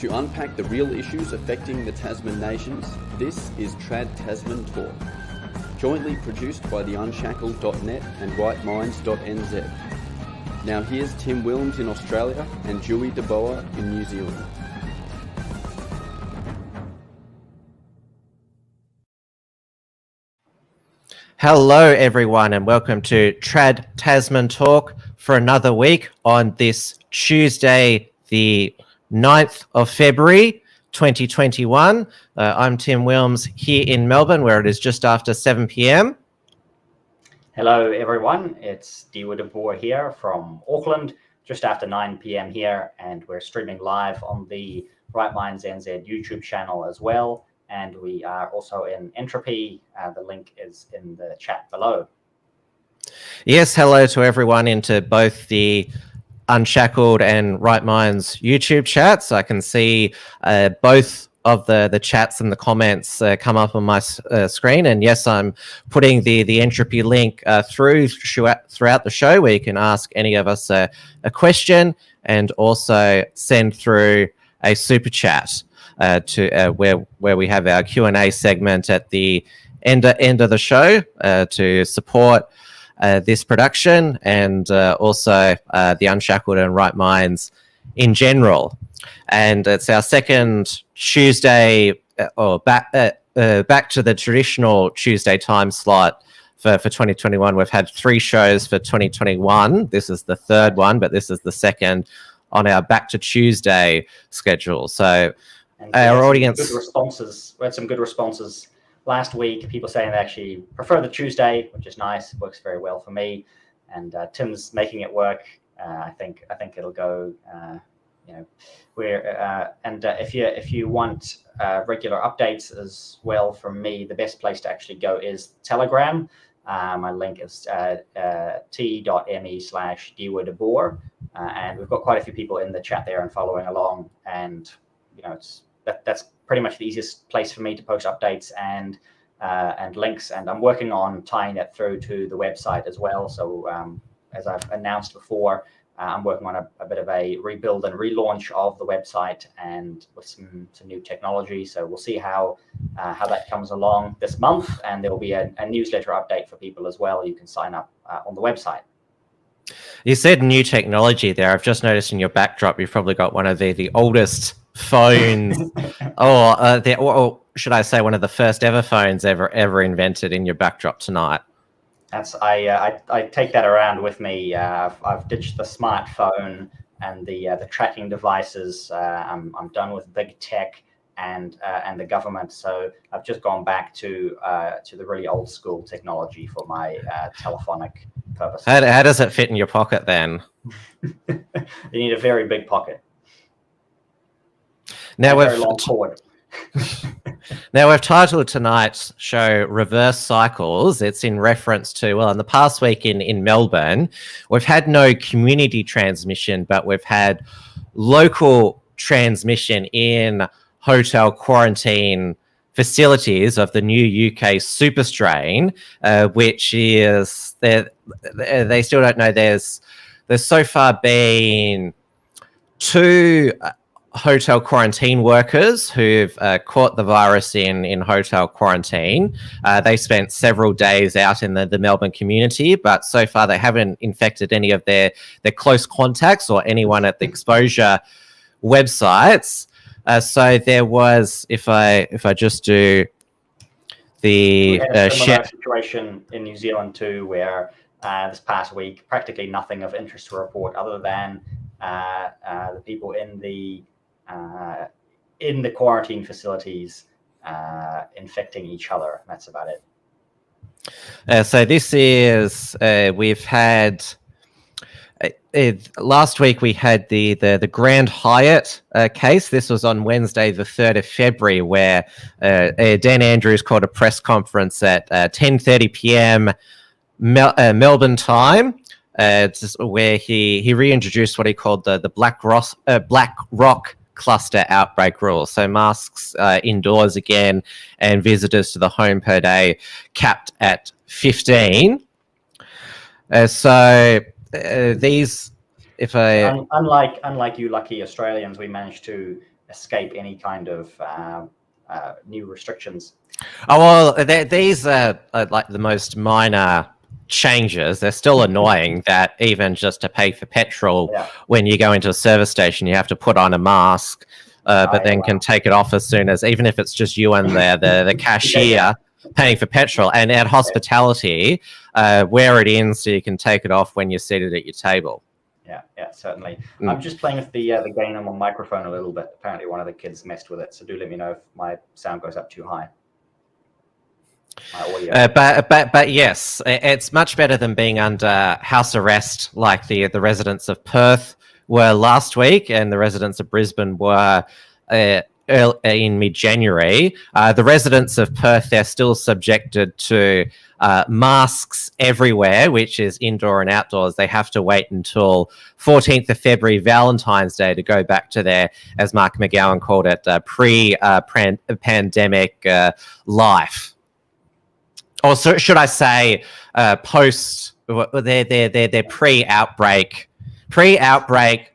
To unpack the real issues affecting the Tasman nations, this is Trad Tasman Talk, jointly produced by the Unshackled.net and rightminds.nz. Now here's Tim Wilms in Australia and Dieuwe in New Zealand. Hello everyone and welcome to Trad Tasman Talk for another week on this Tuesday, the 9th of February 2021. I'm Tim Wilms here in Melbourne where it is just after 7 p.m. Hello everyone, it's Dieuwe here from Auckland, just after 9 p.m. here, and we're streaming live on the Right Minds NZ YouTube channel as well. And we are also in Entropy. The link is in the chat below. Yes, hello to everyone into both the Unshackled and Right Minds YouTube chats. I can see both of the chats and the comments come up on my screen. And yes, I'm putting the Entropy link throughout the show where you can ask any of us a question and also send through a super chat. Where we have our Q&A segment at the end of the show to support this production and also the Unshackled and Right Minds in general. And it's our second Tuesday back to the traditional Tuesday time slot for 2021. We've had 3 shows for 2021. This is the third one, but this is the second on our back to Tuesday schedule. So our audience we had some good responses last week. People saying they actually prefer the Tuesday, which is nice. It works very well for me, and Tim's making it work. I think it'll go. If you want regular updates as well from me, the best place to actually go is Telegram. My link is t.me/Dieuwe Boer, and we've got quite a few people in the chat there and following along, and that's pretty much the easiest place for me to post updates and links. And I'm working on tying that through to the website as well. So as I've announced before, I'm working on a bit of a rebuild and relaunch of the website and with some new technology. So we'll see how that comes along this month. And there will be a newsletter update for people as well. You can sign up on the website. You said new technology there. I've just noticed in your backdrop, you've probably got one of the oldest phones, or should I say one of the first ever phones ever invented in your backdrop tonight. I take that around with me. I've ditched the smartphone and the tracking devices. I'm done with big tech and the government. So I've just gone back to the really old school technology for my telephonic purposes. How does it fit in your pocket then? You need a very big pocket. Now very long cord. Now we've titled tonight's show Reverse Cycles. It's in reference to, well, in the past week in Melbourne, we've had no community transmission, but we've had local transmission in hotel quarantine facilities of the new UK super strain, which is, they still don't know. There's so far been 2 hotel quarantine workers who've caught the virus in hotel quarantine. They spent several days out in the Melbourne community, but so far they haven't infected any of their close contacts or anyone at the exposure websites. So there was, if I just do the similar situation in New Zealand too, where this past week practically nothing of interest to report other than the people in the quarantine facilities infecting each other. That's about it. So this is we've had last week we had the Grand Hyatt case. This was on Wednesday the 3rd of February, where Dan Andrews called a press conference at 10:30 p.m. Melbourne time, where he reintroduced what he called the Black Rock cluster outbreak rule. So masks indoors again, and visitors to the home per day capped at 15. These, if I unlike you lucky Australians, we managed to escape any kind of new restrictions. Oh, well, these are like the most minor changes. They're still annoying that even just to pay for petrol when you go into a service station, you have to put on a mask, but then can take it off as soon as, even if it's just you and the cashier paying for petrol. And at hospitality, wear it in so you can take it off when you're seated at your table. Yeah, certainly. I'm just playing with the gain on my microphone a little bit. Apparently one of the kids messed with it, so do let me know if my sound goes up too high. My audio. But yes, it's much better than being under house arrest like the residents of Perth were last week, and the residents of Brisbane were in mid-January. The residents of Perth, they're still subjected to masks everywhere, which is indoor and outdoors. They have to wait until 14th of February, Valentine's Day, to go back to their, as Mark McGowan called it, pre-pandemic life. Or so, should I say, post their pre-outbreak,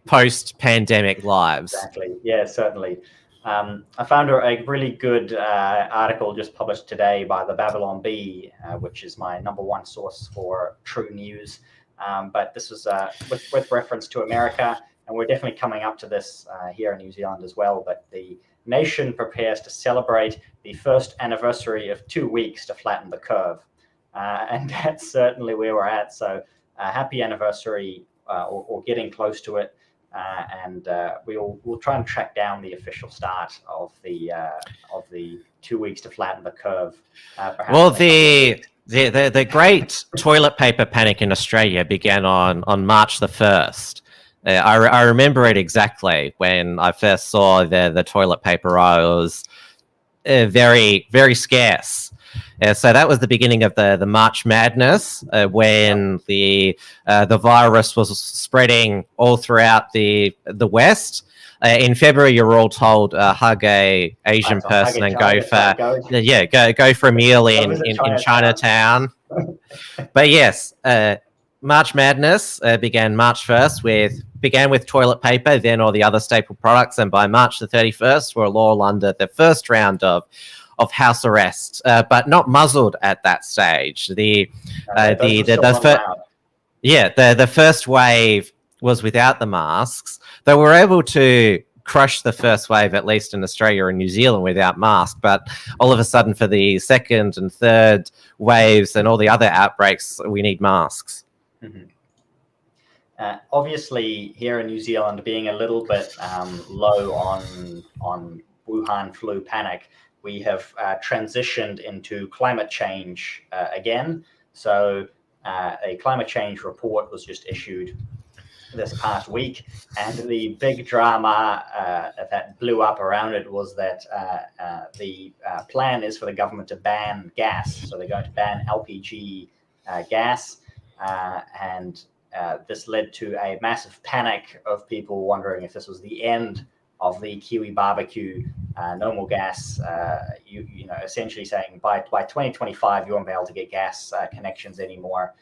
post-pandemic lives. Exactly. Yeah, certainly. I found a really good article just published today by the Babylon Bee, which is my #1 source for true news. But this was with reference to America, and we're definitely coming up to this here in New Zealand as well. But the nation prepares to celebrate the first anniversary of 2 weeks to flatten the curve. And that's certainly where we're at. So happy anniversary, or getting close to it. And we'll try and track down the official start of the 2 weeks to flatten the curve. Well, the great toilet paper panic in Australia began on March the 1st. I remember it exactly when I first saw the toilet paper roll. It was very, very scarce. So that was the beginning of the March Madness, when the virus was spreading all throughout the West. In February, you were all told hug a Asian person and go for a meal in Chinatown. But yes, March Madness began March 1st began with toilet paper, then all the other staple products, and by March the 31st, we're all under the first round of house arrest, but not muzzled at that stage. The first wave was without the masks. They were able to crush the first wave, at least in Australia and New Zealand, without masks. But all of a sudden, for the second and third waves and all the other outbreaks, we need masks. Mm-hmm. Obviously, here in New Zealand, being a little bit low on Wuhan flu panic, we have transitioned into climate change again. So a climate change report was just issued this past week, and the big drama that blew up around it was that the plan is for the government to ban gas. So they're going to ban LPG gas, and this led to a massive panic of people wondering if this was the end of the Kiwi barbecue. No more gas, you know, essentially saying by 2025 you won't be able to get gas connections anymore.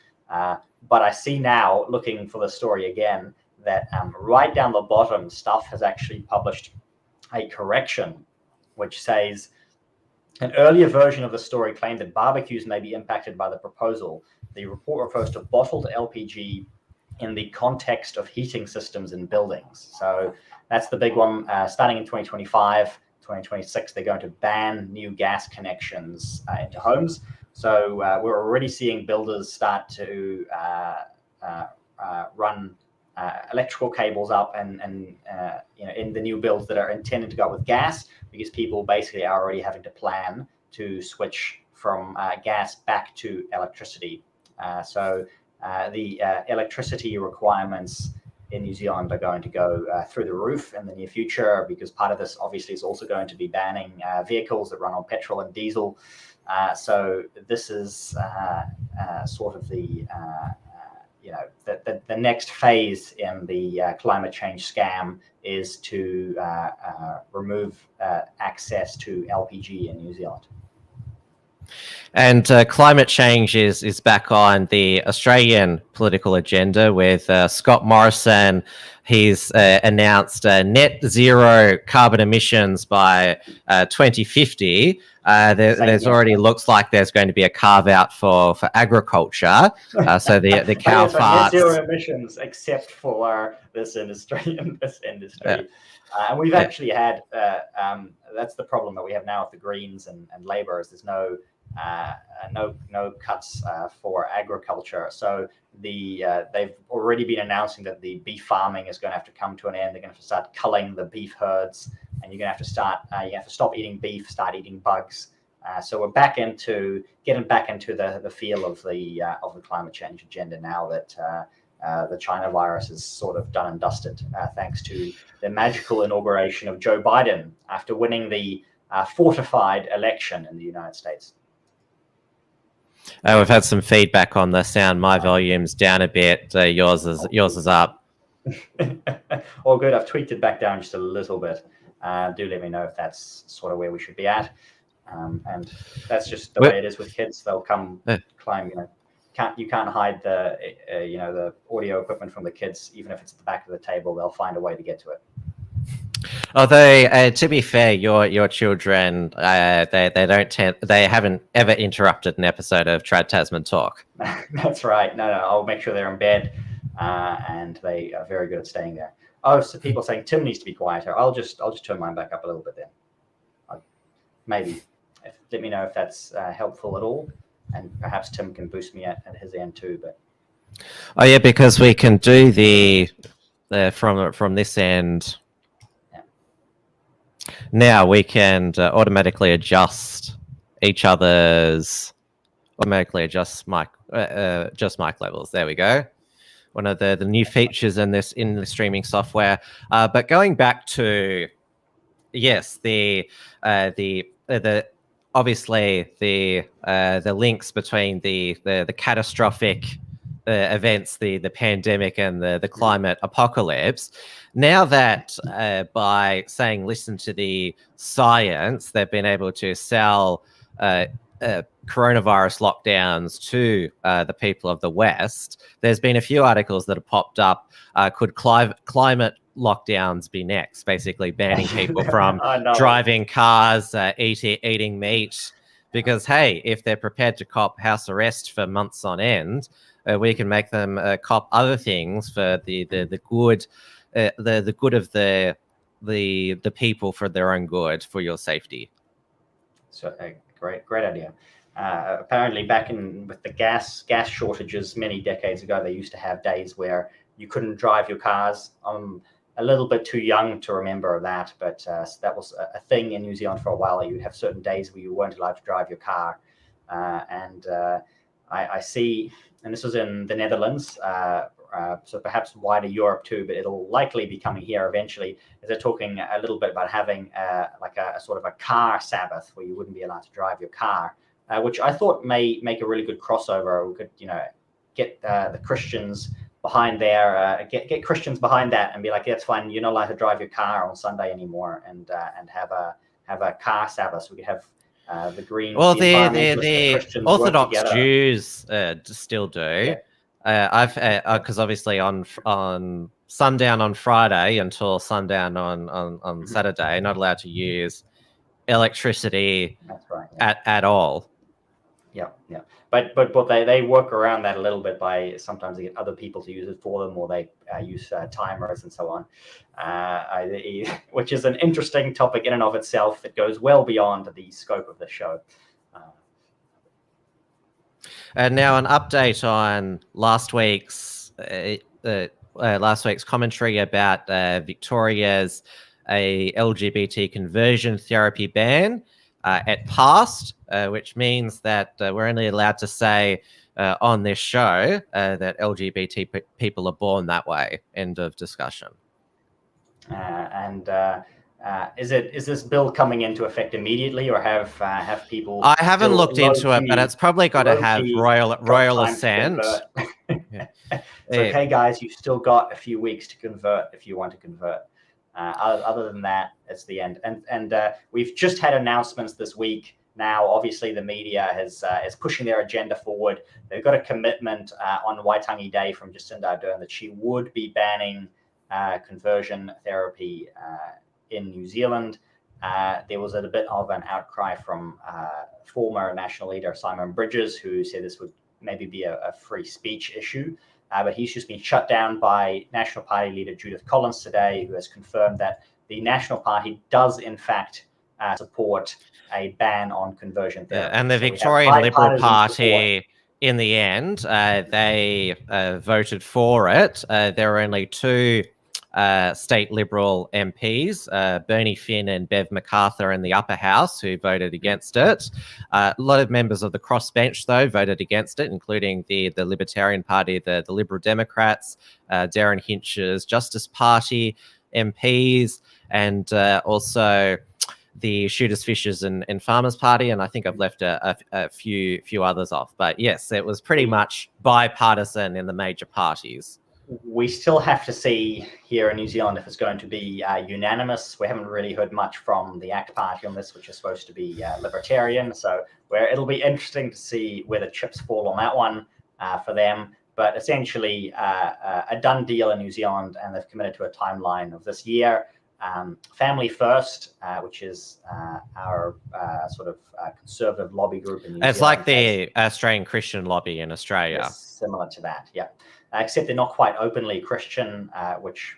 But I see now, looking for the story again, that right down the bottom, Stuff has actually published a correction, which says an earlier version of the story claimed that barbecues may be impacted by the proposal. The report refers to bottled LPG in the context of heating systems in buildings. So that's the big one. Starting in 2025, 2026, they're going to ban new gas connections into homes. So we're already seeing builders start to run electrical cables up and you know, in the new builds that are intended to go with gas, because people basically are already having to plan to switch from gas back to electricity. So the electricity requirements in New Zealand are going to go through the roof in the near future, because part of this obviously is also going to be banning vehicles that run on petrol and diesel. So this is sort of the you know, the next phase in the climate change scam is to remove access to LPG in New Zealand. And climate change is back on the Australian political agenda with Scott Morrison. He's announced net zero carbon emissions by 2050. There's already looks like there's going to be a carve out for agriculture. So the cow farts. Net zero emissions, except for this industry and this industry. And we've actually had that's the problem that we have now with the Greens and Labor is there's no cuts for agriculture. So they've already been announcing that the beef farming is going to have to come to an end. They're going to have to start culling the beef herds, and you're going to have to stop eating beef, start eating bugs. So we're getting back into the feel of the climate change agenda now that the China virus is sort of done and dusted, thanks to the magical inauguration of Joe Biden after winning the fortified election in the United States. We've had some feedback on the sound. My volume's down a bit. Yours is up. All good. I've tweaked it back down just a little bit. Do let me know if that's sort of where we should be at. And that's just the way it is with kids. They'll come climb. You can't hide the audio equipment from the kids, even if it's at the back of the table. They'll find a way to get to it. Although, to be fair, your children they haven't ever interrupted an episode of Trad Tasman Talk. That's right. No, I'll make sure they're in bed, and they are very good at staying there. Oh, so people saying Tim needs to be quieter. I'll just turn mine back up a little bit then. Maybe. Let me know if that's helpful at all, and perhaps Tim can boost me at his end too. But oh yeah, because we can do the from this end. Now we can automatically adjust each other's mic levels. There we go. One of the new features in the streaming software. But going back to the obviously the links between the catastrophic events, the pandemic and the climate apocalypse. Now that by saying listen to the science, they've been able to sell coronavirus lockdowns to the people of the West, there's been a few articles that have popped up. Could climate lockdowns be next? Basically banning people from driving cars, eating meat. Because, hey, if they're prepared to cop house arrest for months on end, we can make them cop other things for the good, the good of the people, for their own good, for your safety. So great idea. Apparently, back with the gas shortages many decades ago, they used to have days where you couldn't drive your cars. I'm a little bit too young to remember that, but that was a thing in New Zealand for a while. You'd have certain days where you weren't allowed to drive your car, and I see, and this was in the Netherlands, so perhaps wider Europe too, but it'll likely be coming here eventually. They're talking a little bit about having like a sort of a car Sabbath where you wouldn't be allowed to drive your car, which I thought may make a really good crossover. We could, get the Christians behind there, get Christians behind that, and be like, that's fine. You're not allowed to drive your car on Sunday anymore, and have a car Sabbath. So we could have the Greens. Well, the Orthodox Jews still do. Yeah. Because obviously on sundown on Friday until sundown on Saturday, not allowed to use electricity. That's right, yeah. at all. Yeah. But they work around that a little bit by sometimes they get other people to use it for them, or they use timers and so on, which is an interesting topic in and of itself that goes well beyond the scope of the show. And now an update on last week's commentary about Victoria's LGBT conversion therapy ban. It passed, which means that we're only allowed to say on this show that LGBT people are born that way. End of discussion. Is this bill coming into effect immediately, or have people? I haven't looked into it, but it's probably got to have royal assent. Yeah. So, okay, guys, you've still got a few weeks to convert if you want to convert. Other than that, it's the end. And we've just had announcements this week Now, obviously, the media is pushing their agenda forward. They've got a commitment on Waitangi Day from Jacinda Ardern that she would be banning conversion therapy in New Zealand. There was a bit of an outcry from former National leader Simon Bridges, who said this would maybe be a free speech issue. But he's just been shut down by National Party leader Judith Collins today, who has confirmed that the National Party does, in fact, support a ban on conversion therapy. And the Victorian Liberal Party, support. in the end, they voted for it. There were only two state Liberal MPs, Bernie Finn and Bev MacArthur in the upper house, who voted against it. A lot of members of the crossbench, though, voted against it, including the Libertarian Party, the Liberal Democrats, Darren Hinch's Justice Party MPs, and also the Shooters, Fishers and Farmers Party, and I think I've left a few others off. But yes, it was pretty much bipartisan in the major parties. We still have to see here in New Zealand if it's going to be unanimous. We haven't really heard much from the ACT Party on this, which is supposed to be libertarian. So it'll be interesting to see where the chips fall on that one for them. But essentially, a done deal in New Zealand, and they've committed to a timeline of this year. Family First, which is our sort of conservative lobby group in New Zealand. It's like the Australian Christian lobby in Australia. Similar to that, yeah. Except they're not quite openly Christian, which,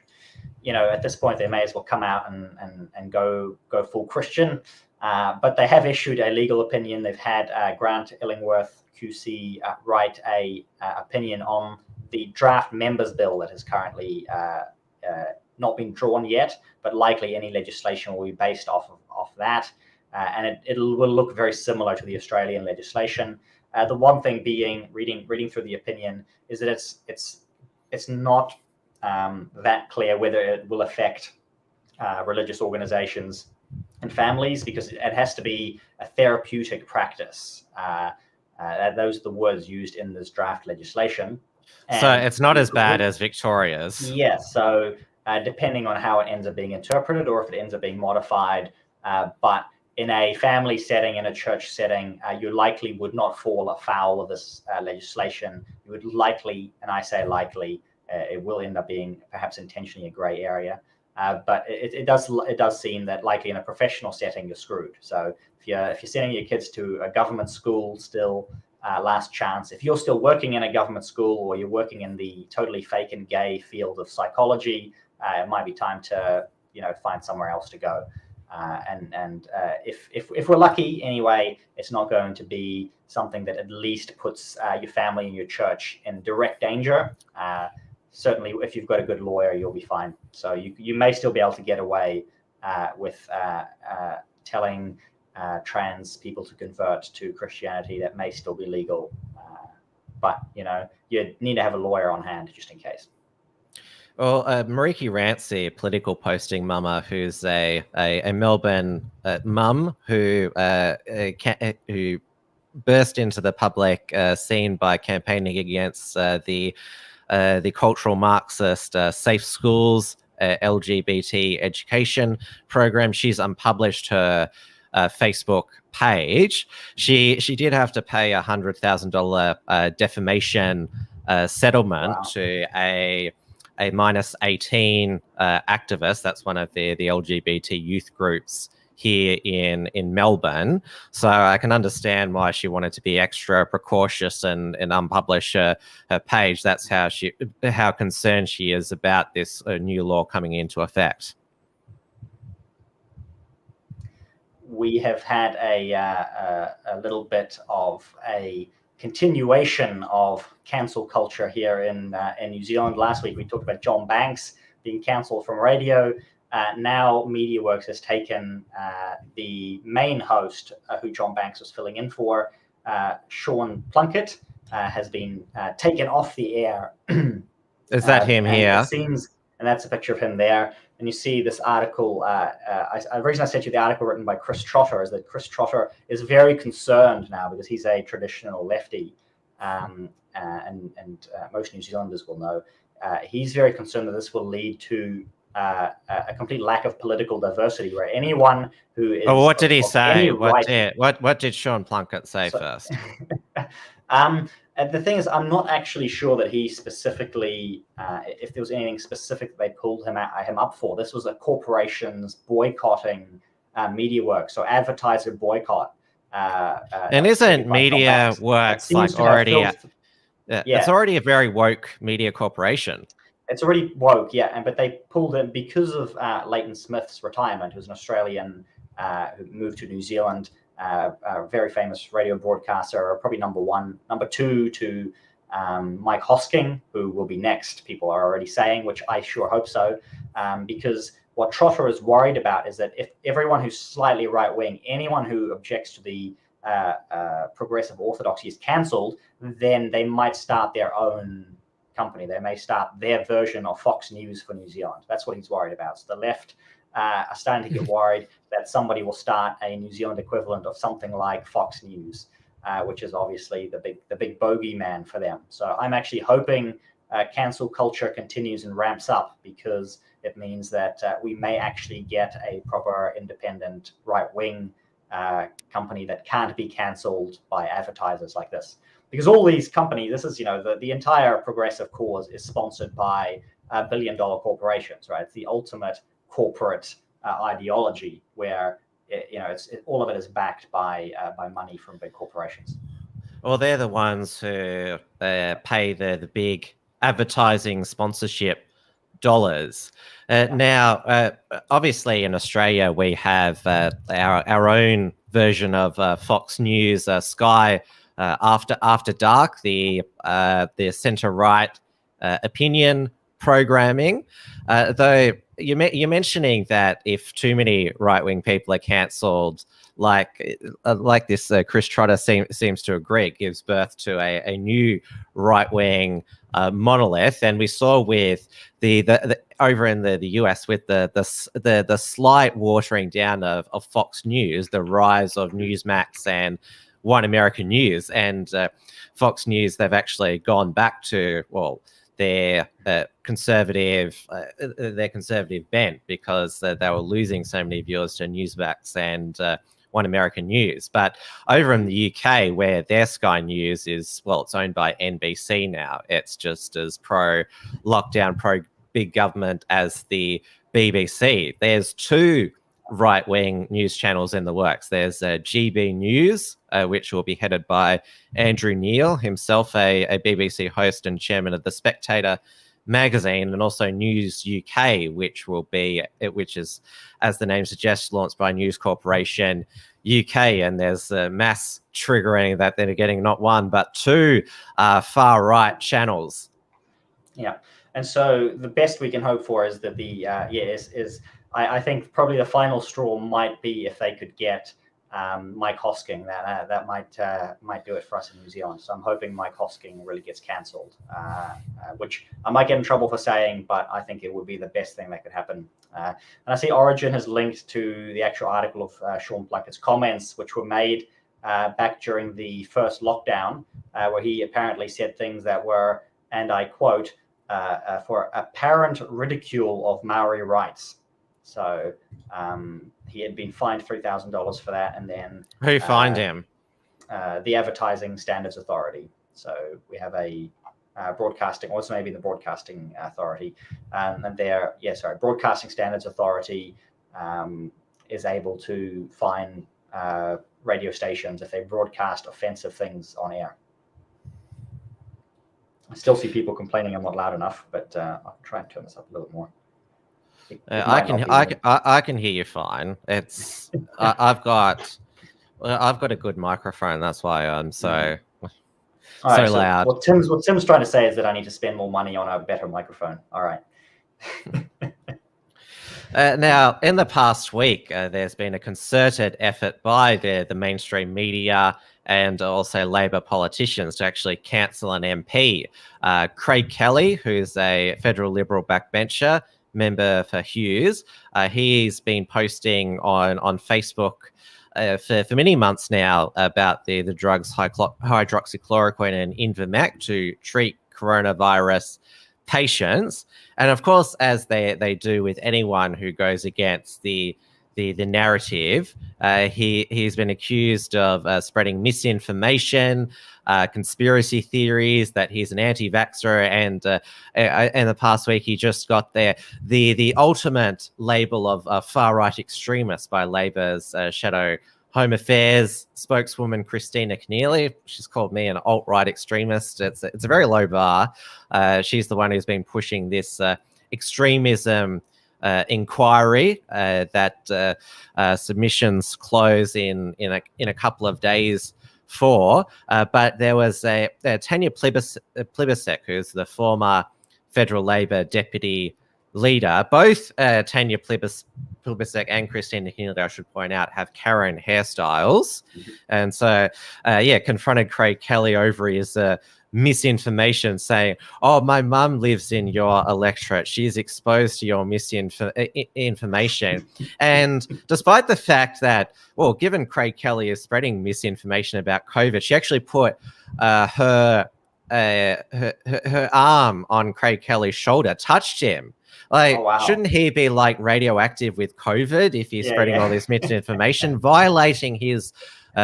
at this point they may as well come out and go full Christian. But they have issued a legal opinion. They've had Grant Illingworth QC write a opinion on the draft members bill that has currently not been drawn yet, but likely any legislation will be based off that. And it will look very similar to the Australian legislation. The one thing being, reading through the opinion, is that it's not that clear whether it will affect religious organizations and families, because it has to be a therapeutic practice. Those are the words used in this draft legislation. And so it's not as bad as Victoria's. Yeah, so depending on how it ends up being interpreted, or if it ends up being modified, but in a family setting, in a church setting, you likely would not fall afoul of this legislation. You would likely, and I say likely, it will end up being perhaps intentionally a grey area. But it does seem that likely in a professional setting, you're screwed. So if you're sending your kids to a government school still, last chance. If you're still working in a government school, or you're working in the totally fake and gay field of psychology, it might be time to find somewhere else to go. If we're lucky anyway, it's not going to be something that at least puts your family and your church in direct danger. Certainly, if you've got a good lawyer, you'll be fine. So you may still be able to get away with telling trans people to convert to Christianity. That may still be legal, but you need to have a lawyer on hand just in case. Well, Mariki Rancy, political posting mama, who's a Melbourne mum who burst into the public scene by campaigning against the cultural Marxist Safe Schools LGBT education program. She's unpublished her Facebook page. She did have to pay $100,000 defamation settlement to a -18 activist. That's one of the LGBT youth groups here in Melbourne. So I can understand why she wanted to be extra precautious and unpublish her page. That's how concerned she is about this new law coming into effect. We have had a little bit of a continuation of cancel culture here in New Zealand. Last week we talked about John Banks being cancelled from radio. Now MediaWorks has taken the main host who John Banks was filling in for, Sean Plunkett, has been taken off the air. Is that him here? It seems, and that's a picture of him there. And you see this article. The reason I sent you the article written by Chris Trotter is that Chris Trotter is very concerned now, because he's a traditional lefty, and most New Zealanders will know. He's very concerned that this will lead to a complete lack of political diversity, where anyone who is... Oh, what did he of say? any right- What did Sean Plunkett say first? The thing is, I'm not actually sure that he specifically, if there was anything specific they pulled him up for. This was a corporation's boycotting media work, so advertiser boycott. And isn't Media Works like already? It's already a very woke media corporation. It's already woke, yeah. But they pulled him because of Leighton Smith's retirement, who's an Australian who moved to New Zealand. A very famous radio broadcaster, probably number two to Mike Hosking, who will be next, people are already saying, which I sure hope so, because what Trotter is worried about is that if everyone who's slightly right-wing, anyone who objects to the progressive orthodoxy is cancelled, then they might start their own company. They may start their version of Fox News for New Zealand. That's what he's worried about. So the left are starting to get worried that somebody will start a New Zealand equivalent of something like Fox News, which is obviously the big bogeyman for them. So I'm actually hoping cancel culture continues and ramps up, because it means that we may actually get a proper independent right-wing company that can't be cancelled by advertisers like this. Because all these companies, this is, the entire progressive cause is sponsored by billion-dollar corporations, right? It's the ultimate corporate ideology where all of it is backed by money from big corporations. Well, they're the ones who pay the big advertising sponsorship dollars. Now, obviously, in Australia, we have our own version of Fox News, Sky After Dark, the centre right opinion programming. Though you're mentioning that if too many right-wing people are cancelled, like this, Chris Trotter seems to agree, it gives birth to a new right-wing monolith. And we saw with the over in the US with the slight watering down of Fox News, the rise of Newsmax and One American News, and Fox News, they've actually gone back to, well, their conservative bent, because they were losing so many viewers to Newsmax and One American News. But over in the UK, where their Sky News is, well, it's owned by NBC now, it's just as pro-lockdown, pro-big government as the BBC. There's two right-wing news channels in the works. There's GB News, which will be headed by Andrew Neil, himself a BBC host and chairman of The Spectator magazine, and also News UK, which is, as the name suggests, launched by News Corporation UK. And there's mass triggering that they're getting not one but two far-right channels. Yeah, and so the best we can hope for is that I think probably the final straw might be if they could get Mike Hosking. That might do it for us in New Zealand. So I'm hoping Mike Hosking really gets cancelled, which I might get in trouble for saying, but I think it would be the best thing that could happen. And I see Origin has linked to the actual article of Sean Plunkett's comments, which were made back during the first lockdown, where he apparently said things that were, and I quote, for apparent ridicule of Maori rights. So he had been fined $3,000 for that, and then who fined him? The Advertising Standards Authority. So we have a broadcasting, or it's maybe the Broadcasting Authority, and Broadcasting Standards Authority is able to fine radio stations if they broadcast offensive things on air. I still see people complaining I'm not loud enough, but I'll try and turn this up a little bit more. I can hear you fine. It's I've got a good microphone. That's why I'm so loud. What Tim's trying to say is that I need to spend more money on a better microphone. All right. Now, in the past week, there's been a concerted effort by the mainstream media and also Labor politicians to actually cancel an MP. Craig Kelly, who's a federal Liberal backbencher, member for Hughes, he's been posting on Facebook for many months now about the drugs hydroxychloroquine and Invermac to treat coronavirus patience. And of course, as they do with anyone who goes against the narrative, he's been accused of spreading misinformation, conspiracy theories, that he's an anti-vaxxer, and in the past week he just got the ultimate label of far-right extremist by Labor's Shadow Home Affairs spokeswoman Christina Keneally. She's called me an alt-right extremist. It's a very low bar. She's the one who's been pushing this extremism inquiry that submissions close in a couple of days for. But there was Tanya Plibersek, who's the former federal Labor deputy leader. Both Tanya Plibersek and Christina Keneally, I should point out, have Karen hairstyles. And so, confronted Craig Kelly over his misinformation, saying, "Oh, my mum lives in your electorate. She's exposed to your misinformation." And despite the fact that, well, given Craig Kelly is spreading misinformation about COVID, she actually put her arm on Craig Kelly's shoulder, touched him. Like, shouldn't he be like radioactive with COVID if he's spreading all this misinformation, violating his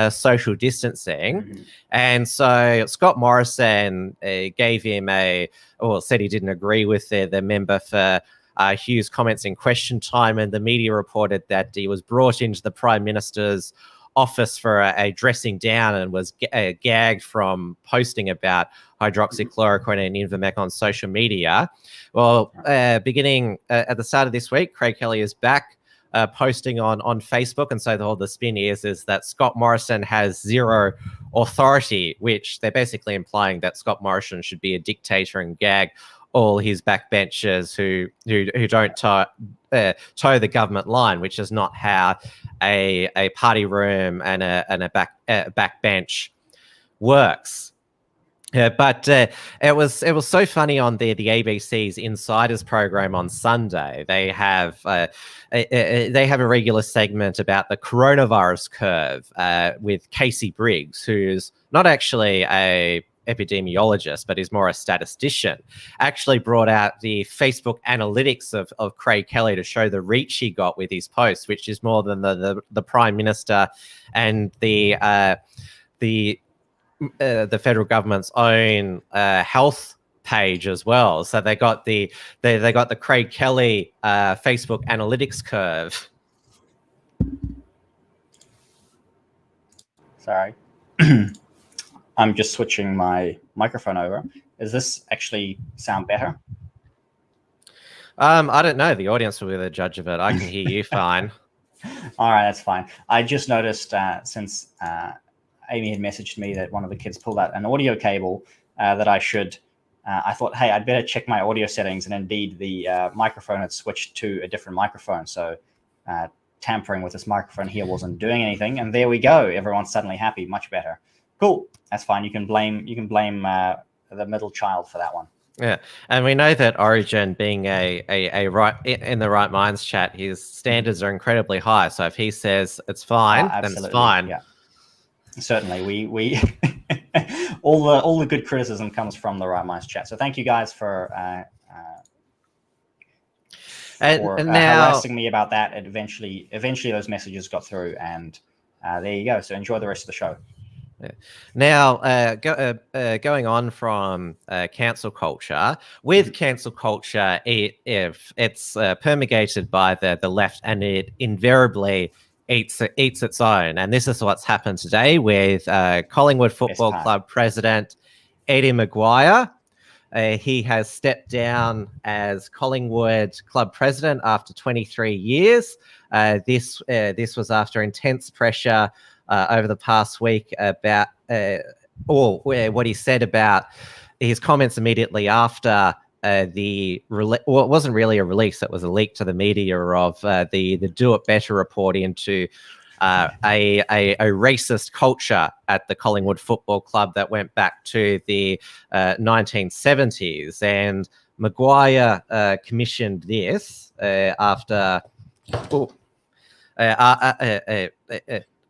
social distancing? And so Scott Morrison gave him said he didn't agree with the member for Hughes' comments in Question Time, and the media reported that he was brought into the Prime Minister's office for a dressing down and was gagged from posting about hydroxychloroquine and Invamec on social media. Well, beginning at the start of this week, Craig Kelly is back posting on Facebook, and so the spin is that Scott Morrison has zero authority, which they're basically implying that Scott Morrison should be a dictator and gag all his backbenchers who don't toe the government line, which is not how a party room and a backbench works. But it was so funny on the ABC's Insiders program on Sunday. They have a regular segment about the coronavirus curve with Casey Briggs, who's not actually a epidemiologist, but is more a statistician. Actually brought out the Facebook analytics of Craig Kelly to show the reach he got with his posts, which is more than the Prime Minister and the federal government's own health page as well. So they got the Craig Kelly Facebook analytics curve. Sorry. I'm just switching my microphone over. Does this actually sound better? I don't know. The audience will be the judge of it. I can hear you fine. All right, that's fine. I just noticed since Amy had messaged me that one of the kids pulled out an audio cable that I thought, hey, I'd better check my audio settings. And indeed, the microphone had switched to a different microphone. So tampering with this microphone here wasn't doing anything. And there we go. Everyone's suddenly happy. Much better. Cool. That's fine. You can blame the middle child for that one. Yeah, and we know that Origin, being a right in the Right Minds chat, his standards are incredibly high. So if he says it's fine, then it's fine. Yeah, certainly. We all the good criticism comes from the Right Minds chat. So thank you guys for now harassing me about that. And eventually those messages got through, and there you go. So enjoy the rest of the show. Yeah. Now, going on from cancel culture, with cancel culture, it's permeated by the left, and it invariably eats its own. And this is what's happened today with Collingwood Football Club president Eddie Maguire. He has stepped down as Collingwood club president after 23 years. This was after intense pressure over the past week about what he said about his comments immediately after it wasn't really a release, it was a leak to the media of the Do It Better report into a racist culture at the Collingwood Football Club that went back to the 1970s. And Maguire commissioned this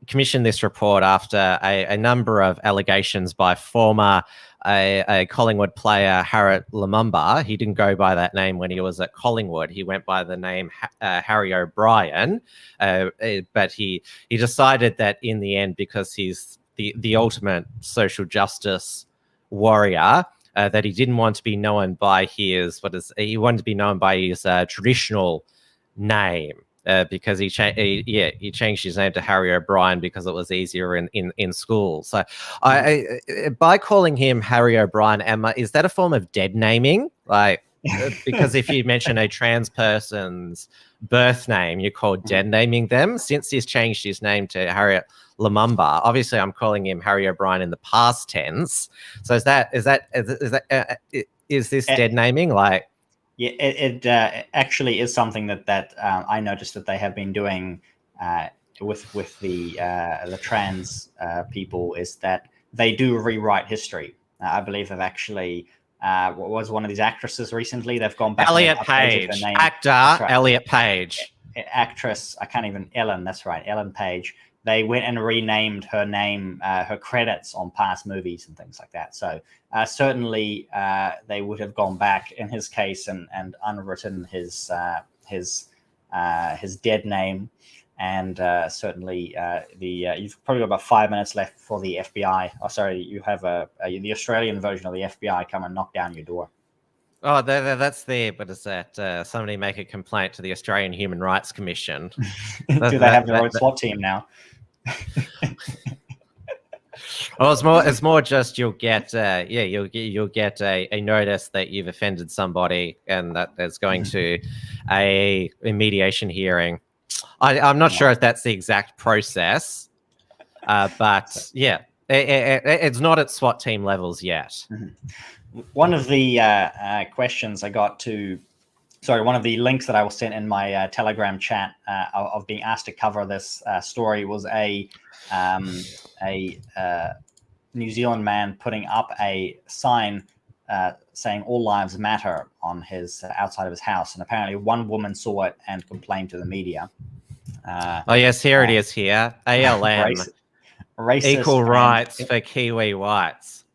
commissioned this report after a number of allegations by former a Collingwood player, Harriet Lumumba. He didn't go by that name when he was at Collingwood. He went by the name Harry O'Brien, but he decided that in the end, because he's the ultimate social justice warrior, that he didn't want to be known by his he wanted to be known by his traditional name. Because he changed his name to Harry O'Brien because it was easier in school. So, by calling him Harry O'Brien, is that a form of dead naming? Like, because if you mention a trans person's birth name, you're called dead naming them. Since he's changed his name to Harriet Lumumba, obviously I'm calling him Harry O'Brien in the past tense. So is this dead naming? Like, yeah, it actually is something that I noticed that they have been doing with the trans people, is that they do rewrite history. I believe they've actually what was one of these actresses recently. They've gone back. Elliot Page, actor right. Elliot Page, actress. I can't even Ellen. That's right, Ellen Page. They went and renamed her name, her credits on past movies and things like that. So certainly they would have gone back in his case and unwritten his dead name. And certainly you've probably got about 5 minutes left before the FBI. Oh, sorry, you have the Australian version of the FBI come and knock down your door. Oh, that's there. But is that somebody make a complaint to the Australian Human Rights Commission? Do they have their own SWAT team now? Well, it's more just you'll get you'll get a notice that you've offended somebody, and that there's going to a mediation hearing. I'm not sure if that's the exact process, but yeah, it's not at SWAT team levels yet. One of the questions I got to. Sorry, one of the links that I was sent in my Telegram chat of being asked to cover this story was a New Zealand man putting up a sign saying "All Lives Matter" on his outside of his house, and apparently one woman saw it and complained to the media. Oh yes, here it is. Here, ALM, racist equal rights for Kiwi whites.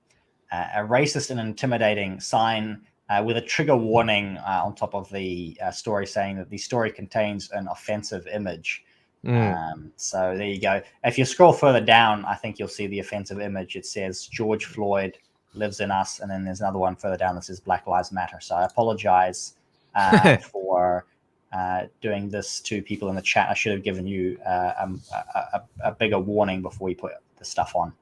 A racist and intimidating sign. With a trigger warning on top of the story saying that the story contains an offensive image. So there you go. If you scroll further down, I think you'll see the offensive image. It says George Floyd lives in us. And then there's another one further down that says Black Lives Matter. So I apologize for doing this to people in the chat. I should have given you a bigger warning before we put the stuff on.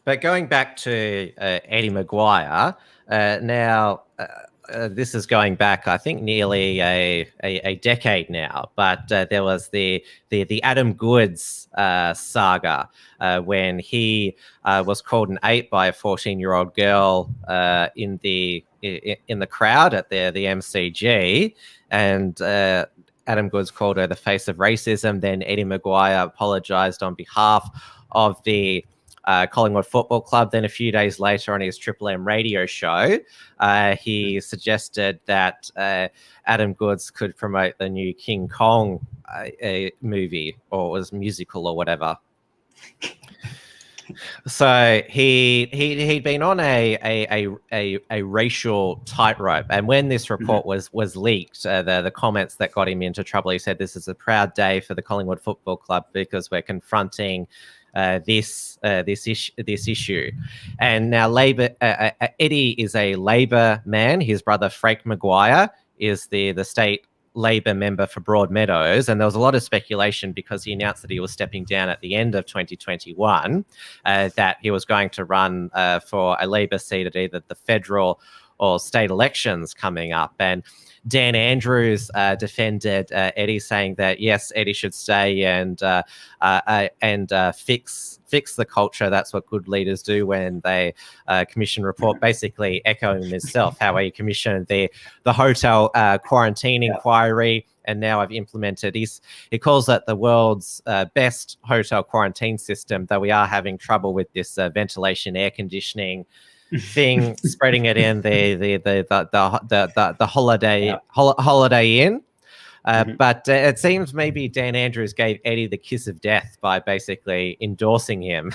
But going back to Eddie Maguire, now this is going back, I think, nearly a decade now. But there was the Adam Goodes saga when he was called an ape by a 14-year-old girl in the crowd at the MCG, and Adam Goodes called her the face of racism. Then Eddie Maguire apologised on behalf of the Collingwood Football Club. Then a few days later on his Triple M radio show, he suggested that Adam Goodes could promote the new King Kong movie, or was musical or whatever. So he'd been on a racial tightrope, and when this report was leaked, the comments that got him into trouble, he said, "This is a proud day for the Collingwood Football Club because we're confronting this issue." And now Labor, Eddie is a Labor man. His brother Frank Maguire is the state Labor member for Broadmeadows, and there was a lot of speculation because he announced that he was stepping down at the end of 2021, that he was going to run for a Labor seat at either the federal or state elections coming up. And Dan Andrews defended Eddie, saying that yes, Eddie should stay and fix the culture. That's what good leaders do when they commission report. Basically, echoing himself, how he commissioned the hotel quarantine inquiry, and now I've implemented. He calls that the world's best hotel quarantine system. Though we are having trouble with this ventilation, air conditioning thing, spreading it in the Holiday Inn. But it seems maybe Dan Andrews gave Eddie the kiss of death by basically endorsing him.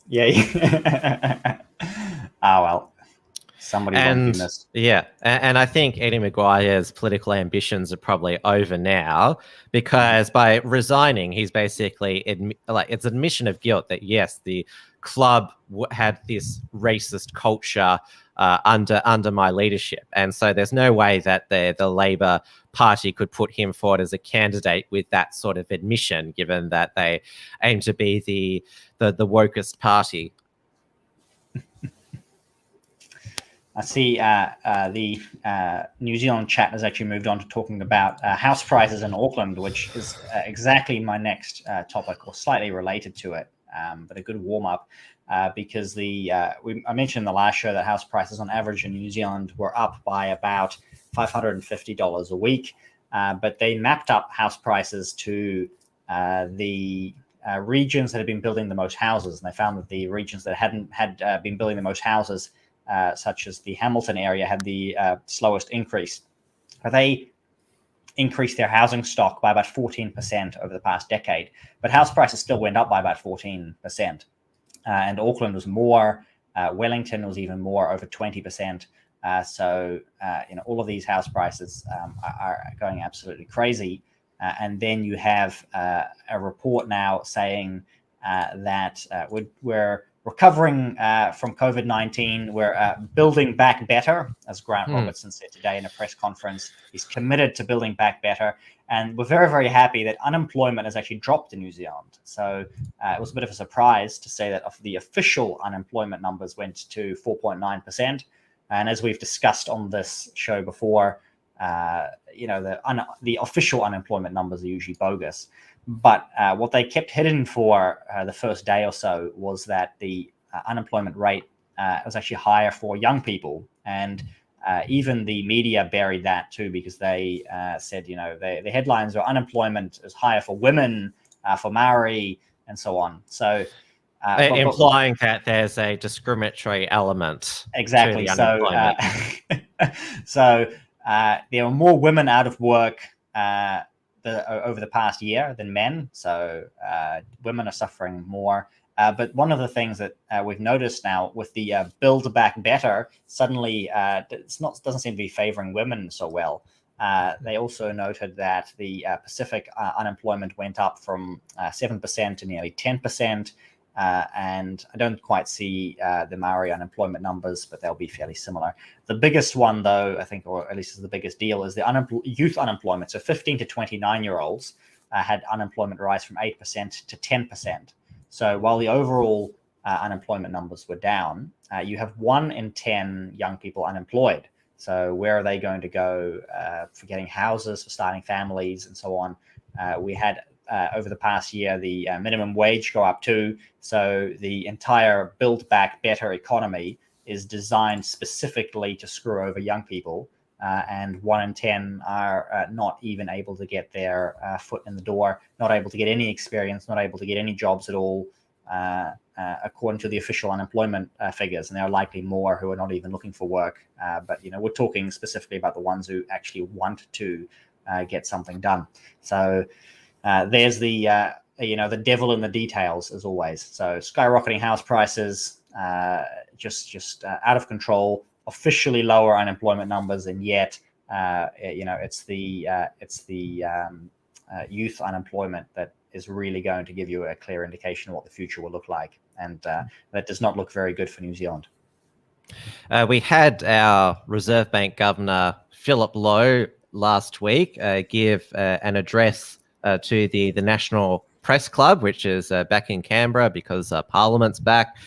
Yeah. Oh, well, somebody won't be missed. Yeah, and I think Eddie Maguire's political ambitions are probably over now, because by resigning, he's basically it's admission of guilt that yes, the club had this racist culture under my leadership, and so there's no way that the Labour Party could put him forward as a candidate with that sort of admission, given that they aim to be the wokest party. I see the New Zealand chat has actually moved on to talking about house prices in Auckland, which is exactly my next topic, or slightly related to it, but a good warm-up, because I mentioned in the last show that house prices on average in New Zealand were up by about $550 a week, but they mapped up house prices to the regions that had been building the most houses, and they found that the regions that hadn't been building the most houses, such as the Hamilton area, had the slowest increase. But they increased their housing stock by about 14% over the past decade, but house prices still went up by about 14%. And Auckland was more, Wellington was even more, over 20%. So all of these house prices are going absolutely crazy. And then you have a report now saying that we're recovering from COVID-19. We're building back better, as Grant Robertson said today in a press conference. He's committed to building back better. And we're very, very happy that unemployment has actually dropped in New Zealand. So it was a bit of a surprise to say that the official unemployment numbers went to 4.9%. And as we've discussed on this show before, the official unemployment numbers are usually bogus. But what they kept hidden for the first day or so was that the unemployment rate was actually higher for young people. And even the media buried that too, because they said, the headlines are unemployment is higher for women, for Maori, and so on. So implying that there's a discriminatory element. Exactly. To the unemployment. So there are more women out of work over the past year than men. So women are suffering more. But one of the things that we've noticed now with the Build Back Better, suddenly doesn't seem to be favoring women so well. They also noted that the Pacific unemployment went up from 7% to nearly 10%. And I don't quite see the Maori unemployment numbers, but they'll be fairly similar. The biggest one, though, I think, or at least is the biggest deal, is the youth unemployment. So 15 to 29-year-olds had unemployment rise from 8% to 10%. So while the overall unemployment numbers were down, you have 1 in 10 young people unemployed. So where are they going to go for getting houses, for starting families, and so on? We had over the past year, the minimum wage go up too. So the entire Build Back Better economy is designed specifically to screw over young people. And 1 in 10 are not even able to get their foot in the door, not able to get any experience, not able to get any jobs at all, according to the official unemployment figures. And there are likely more who are not even looking for work. But, we're talking specifically about the ones who actually want to get something done. So there's the devil in the details, as always. So skyrocketing house prices, just out of control, officially lower unemployment numbers, and yet it's the youth unemployment that is really going to give you a clear indication of what the future will look like, and that does not look very good for New Zealand. We had our Reserve Bank Governor Philip Lowe last week give an address to the National Press Club, which is back in Canberra because Parliament's back.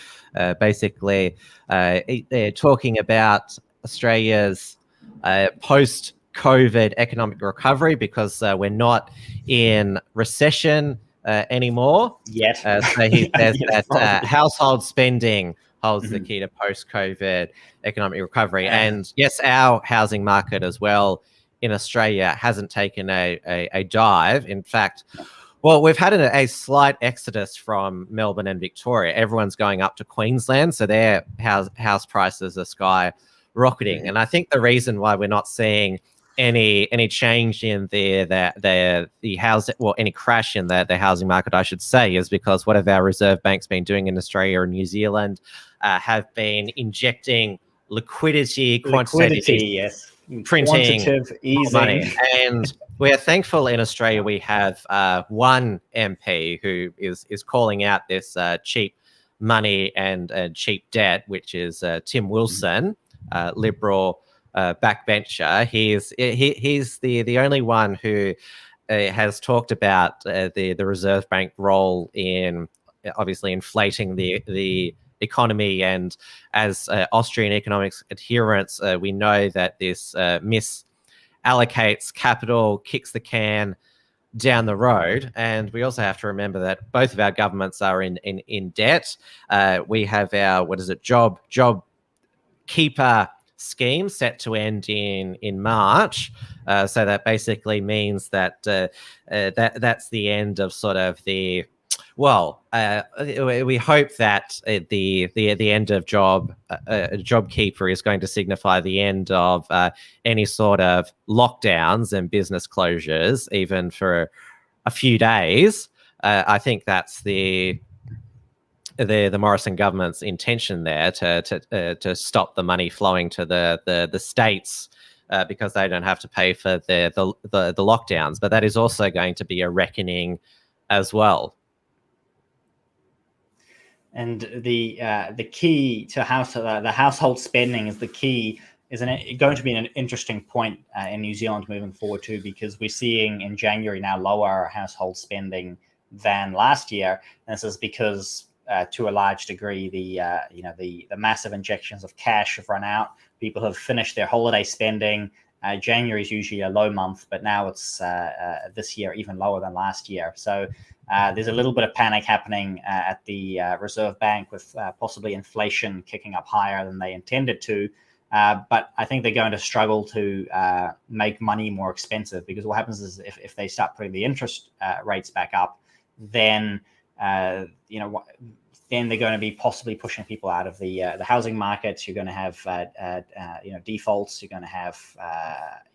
Basically, they're talking about Australia's post-COVID economic recovery, because we're not in recession anymore yet. So he says that household spending holds the key to post-COVID economic recovery. And yes, our housing market as well in Australia hasn't taken a dive. In fact, well, we've had a slight exodus from Melbourne and Victoria. Everyone's going up to Queensland, so their house prices are skyrocketing. And I think the reason why we're not seeing any change in the housing, well, any crash in the housing market, I should say, is because what have our reserve banks been doing in Australia and New Zealand? Have been injecting liquidity, Yes, printing quantitative easing money. And we are thankful in Australia we have one MP who is calling out this cheap money and cheap debt, which is Tim Wilson, Liberal backbencher. He's the only one who has talked about the Reserve Bank role in obviously inflating the economy. And as Austrian economics adherents, we know that this misallocates capital, kicks the can down the road. And we also have to remember that both of our governments are in debt. We have our job keeper scheme set to end in March. So that basically means that that's the end of sort of the, well, we hope that the end of JobKeeper is going to signify the end of any sort of lockdowns and business closures, even for a few days. I think that's the Morrison government's intention there, to stop the money flowing to the states because they don't have to pay for the lockdowns. But that is also going to be a reckoning as well. And the key to the household spending is the key. Isn't it going to be an interesting point in New Zealand moving forward too? Because we're seeing in January now lower household spending than last year, and this is because to a large degree the massive injections of cash have run out. People have finished their holiday spending. January is usually a low month, but now it's this year even lower than last year. So there's a little bit of panic happening at the Reserve Bank with possibly inflation kicking up higher than they intended to. But I think they're going to struggle to make money more expensive, because what happens is if they start putting the interest rates back up, then then they're going to be possibly pushing people out of the housing markets. You're going to have defaults. You're going to have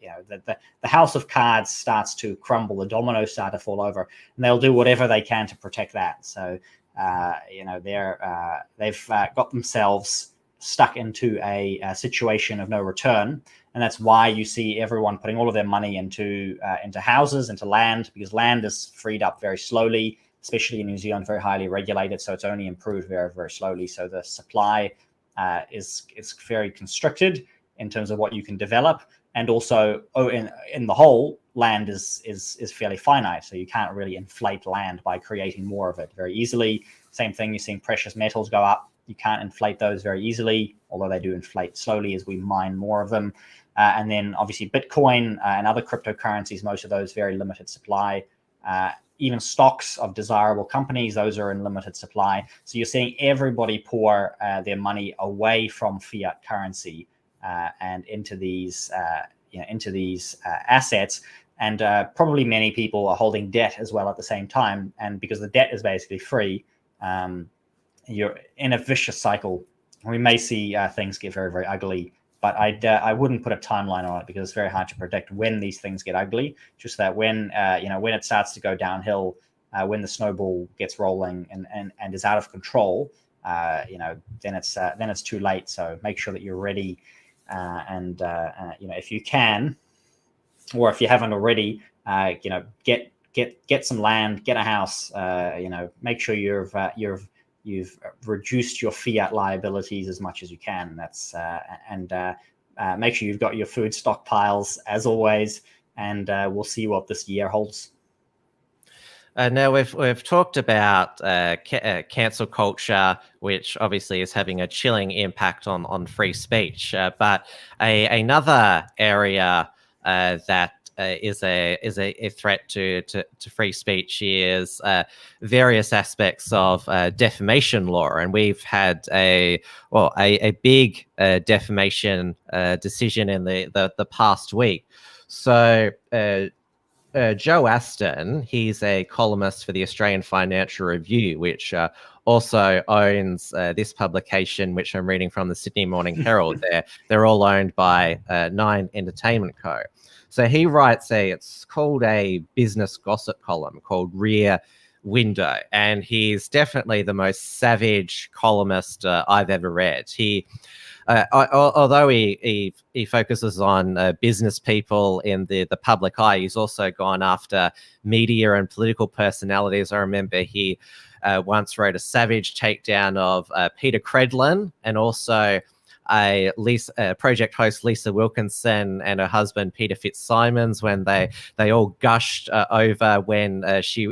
the house of cards starts to crumble. The dominoes start to fall over, and they'll do whatever they can to protect that. So they've got themselves stuck into a situation of no return, and that's why you see everyone putting all of their money into houses, into land, because land is freed up very slowly, especially in New Zealand, very highly regulated. So it's only improved very, very slowly. So the supply is very constricted in terms of what you can develop, and also in the whole, land is fairly finite. So you can't really inflate land by creating more of it very easily. Same thing, you're seeing precious metals go up. You can't inflate those very easily, although they do inflate slowly as we mine more of them. And then obviously Bitcoin and other cryptocurrencies, most of those very limited supply. Even stocks of desirable companies, those are in limited supply. So you're seeing everybody pour their money away from fiat currency and into these assets. And probably many people are holding debt as well at the same time. And because the debt is basically free, you're in a vicious cycle. We may see things get very, very ugly, but I wouldn't put a timeline on it, because it's very hard to predict when these things get ugly. Just that when it starts to go downhill, when the snowball gets rolling and is out of control, then it's too late. So make sure that you're ready, and if you can, or if you haven't already, get some land, get a house. Make sure you've reduced your fiat liabilities as much as you can. That's make sure you've got your food stockpiles as always, and we'll see what this year holds. Now we've talked about cancel culture, which obviously is having a chilling impact on free speech. But another area that is a threat to free speech is various aspects of defamation law, and we've had a big defamation decision in the past week. So Joe Aston, he's a columnist for the Australian Financial Review, which also owns this publication, which I'm reading from the Sydney Morning Herald. They're all owned by Nine Entertainment Co. So he writes it's called a business gossip column called Rear Window, and he's definitely the most savage columnist I've ever read. Although he focuses on business people in the public eye, he's also gone after media and political personalities. I remember he once wrote a savage takedown of Peter Credlin, and also project host Lisa Wilkinson and her husband Peter Fitzsimons, when they all gushed over when she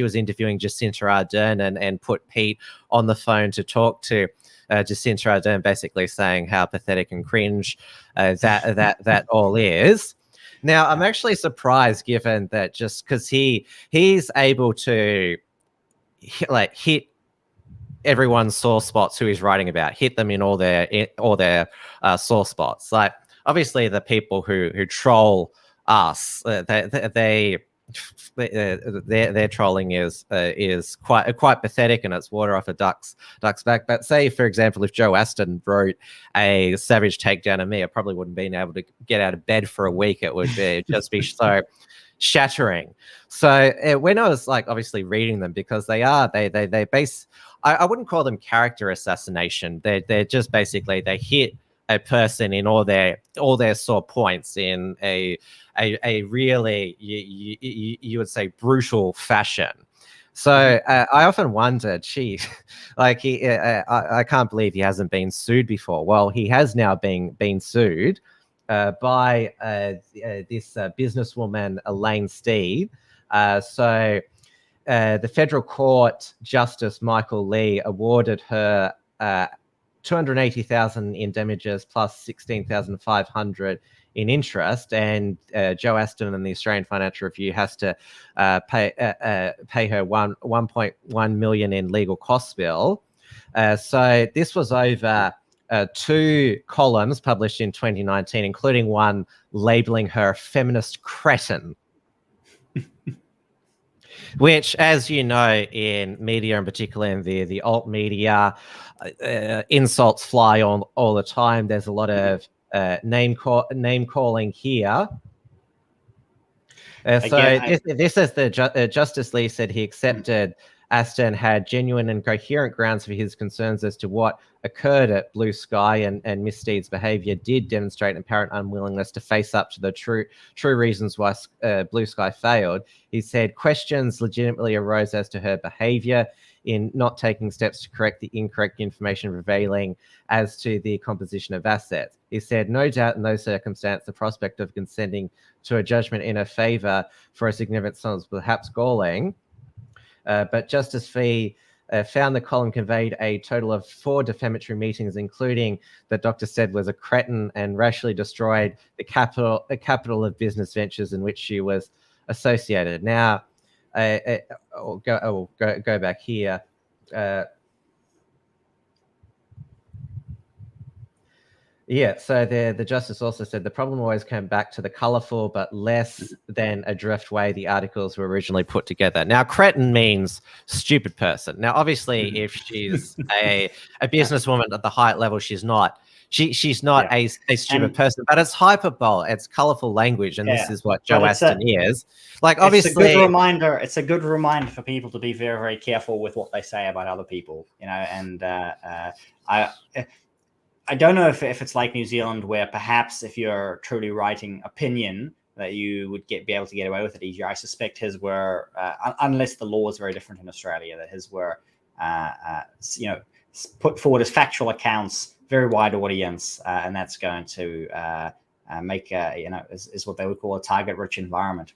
was interviewing Jacinta Ardern and put Pete on the phone to talk to Jacinta Ardern, basically saying how pathetic and cringe that all is. Now, I'm actually surprised, given that just because he's able to hit everyone's sore spots who he's writing about, hit them in all their sore spots. Like, obviously, the people who troll us, their trolling is quite pathetic, and it's water off a duck's back. But say, for example, if Joe Aston wrote a savage takedown of me, I probably wouldn't been able to get out of bed for a week. It would just be so shattering. So when I was obviously reading them, because they base, I wouldn't call them character assassination. They're just basically, they hit a person in all their sore points in a really, you would say, brutal fashion. So I often wondered, I can't believe he hasn't been sued before. Well, he has now been sued by this businesswoman, Elaine Steed. So the federal court Justice Michael Lee awarded her $280,000 in damages plus $16,500 in interest, and Joe Aston and the Australian Financial Review has to pay her $1.1 million in legal costs bill. So this was over 2 columns published in 2019, including one labeling her a feminist cretin. Which, as you know, in media, and particularly in the alt media, insults fly on all the time. There's a lot of name calling here. This is the Justice Lee said he accepted Aston had genuine and coherent grounds for his concerns as to what occurred at Blue Sky, and Miss Steed's behaviour did demonstrate an apparent unwillingness to face up to the true reasons why Blue Sky failed. He said questions legitimately arose as to her behaviour in not taking steps to correct the incorrect information revealing as to the composition of assets. He said, no doubt in those circumstances, the prospect of consenting to a judgment in her favour for a significant sum was perhaps galling. But Justice Fee found the column conveyed a total of 4 defamatory meetings, including that Dr. said was a cretin and racially destroyed the capital of business ventures in which she was associated. Now, I'll go back here. Yeah, so the justice also said the problem always came back to the colourful but less than adrift way the articles were originally put together. Now, cretin means stupid person. Now, obviously, if she's a businesswoman at the height level, she's not. She's not a stupid person, but it's hyperbole. It's colourful language, and this is what Joe Aston is. Obviously, it's a good reminder. It's a good reminder for people to be very, very careful with what they say about other people. And I don't know if it's like New Zealand, where perhaps if you're truly writing opinion, that you would be able to get away with it easier. I suspect his were, unless the law is very different in Australia, that his were, put forward as factual accounts, very wide audience, and that's going to make is what they would call a target-rich environment.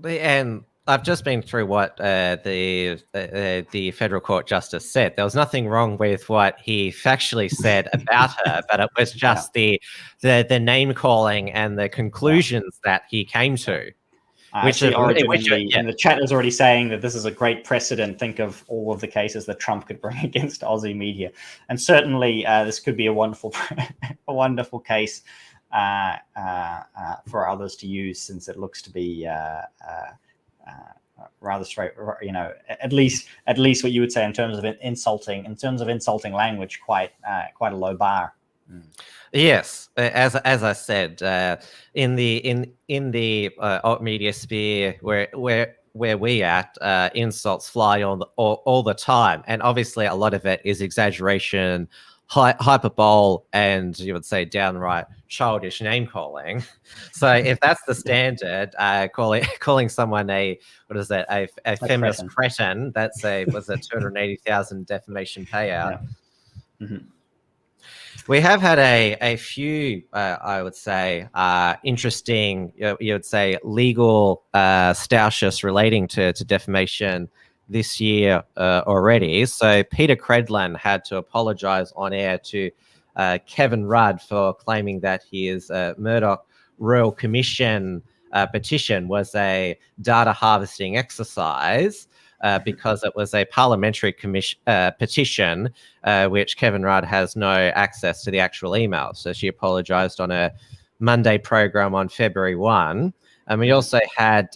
And I've just been through what the federal court justice said. There was nothing wrong with what he factually said about her, but it was just the name calling and the conclusions that he came to. And the chat is already saying that this is a great precedent. Think of all of the cases that Trump could bring against Aussie media, and certainly this could be a wonderful case for others to use, since it looks to be rather straight. At least what you would say in terms of insulting language, quite a low bar. Yes, as I said, in the alt media sphere where we at, insults fly all the time, and obviously a lot of it is exaggeration, hyperbole, and you would say downright childish name calling. So if that's the standard, calling someone a feminist cretin, that's a $280,000 defamation payout. Yeah. Mm-hmm. We have had a few, I would say, interesting, you would say, legal stoushes relating to defamation this year already. So Peter Credlin had to apologise on air to Kevin Rudd for claiming that his Murdoch Royal Commission petition was a data harvesting exercise. Because it was a parliamentary petition, which Kevin Rudd has no access to the actual email. So she apologised on a Monday program on February 1. And we also had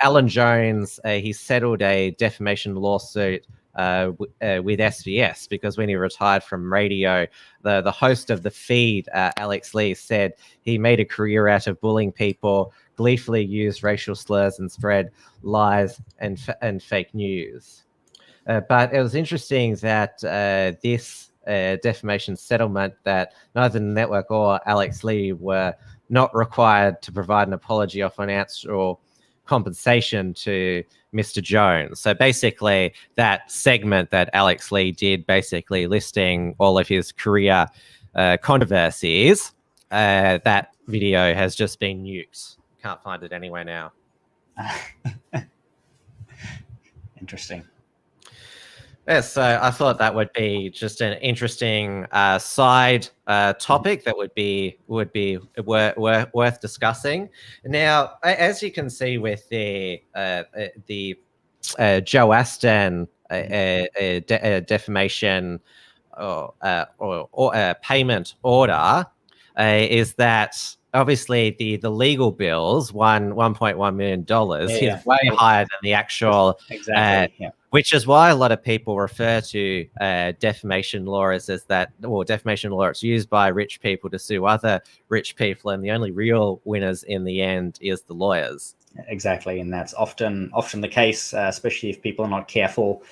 Alan Jones. He settled a defamation lawsuit with SBS because when he retired from radio, the host of the feed, Alex Lee, said he made a career out of bullying people, gleefully used racial slurs and spread lies and fake news. But it was interesting that this defamation settlement, that neither the network or Alex Lee were not required to provide an apology or financial compensation to Mr. Jones. So basically that segment that Alex Lee did, basically listing all of his career controversies, that video has just been nuked. Can't find it anywhere now. Interesting. Yeah, so I thought that would be just an interesting side topic that would be worth discussing. Now, as you can see with the Joe Aston defamation or payment order, is that obviously the legal bills, $1.1 million, is way higher than the actual. Exactly. Which is why a lot of people refer to defamation law as that, or defamation law, it's used by rich people to sue other rich people, and the only real winners in the end is the lawyers. Exactly, and that's often the case, especially if people are not careful.